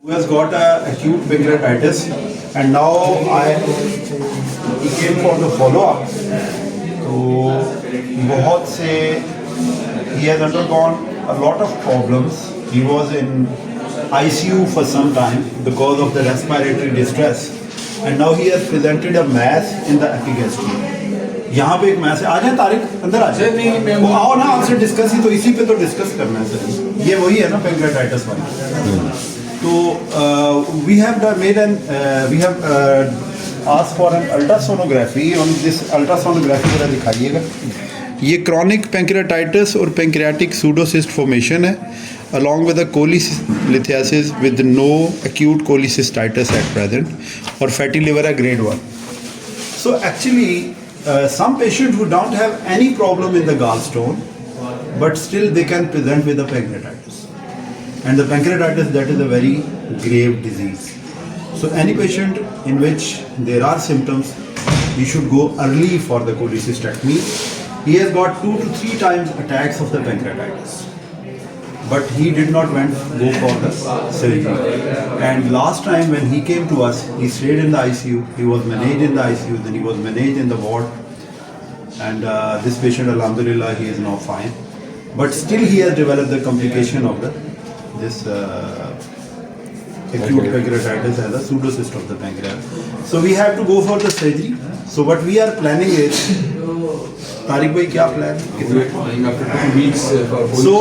who has got acute pancreatitis, and now he came for the follow-up. So बहुत से he has undergone a lot of problems. He was in ICU for some time because of the respiratory distress, and now he has presented a mass in the epigastrium. यहाँ पे एक match है, आ जाए तारिक अंदर आ जाए, वो आओ ना, आपसे डिस्कस ही तो इसी पे तो डिस्कस करना है सर। ये वही है ना पेंक्रेटाइटिस वाला। तो we have made an we have asked for an ultrasonography on this. Ultrasonography जरा दिखाइएगा। ये क्रॉनिक पेंक्रेटाइटिस और पेंक्रियाटिक सूडोसिस्ट फॉर्मेशन है, along with a cholelithiasis with no acute cholecystitis at present, or fatty liver at grade 1. So actually some patients who don't have any problem in the gallstone, but still they can present with a pancreatitis, and the pancreatitis, that is a very grave disease. So any patient in which there are symptoms, he should go early for the cholecystectomy. He has got 2 to 3 times attacks of the pancreatitis, but he did not go for the surgery. And last time when he came to us, he stayed in the ICU. He was managed in the ICU, then he was managed in the ward. And this patient, alhamdulillah, he is now fine. But still he has developed the complication of this acute pancreatitis as a pseudocyst of the pancreas. So we have to go for the surgery. So what we are planning is, Tariq भाई क्या plan है? So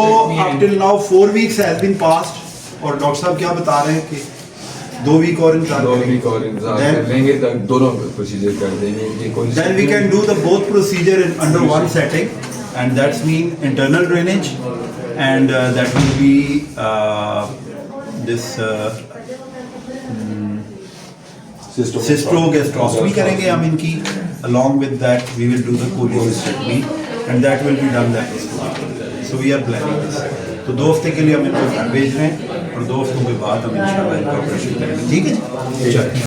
up till now 4 weeks has been passed, और doctor साहब क्या बता रहे हैं कि 2 वीक और इंतजार करेंगे, दोनों प्रोसीजर कर देंगे। Then we can do the both procedure in under one setting, and that's mean internal drainage, and that will be this cystogastrectomy करेंगे हम इनकी। Along with that, we will do the cholecystectomy, and that will be done laparoscopically. So we are planning this. तो 2 हफ्ते के लिए हम इनको घर भेज रहे हैं, और 2 हफ्तों के बाद हम इंशाल्लाह इनका ऑपरेशन करेंगे। ठीक है जी, चलिए।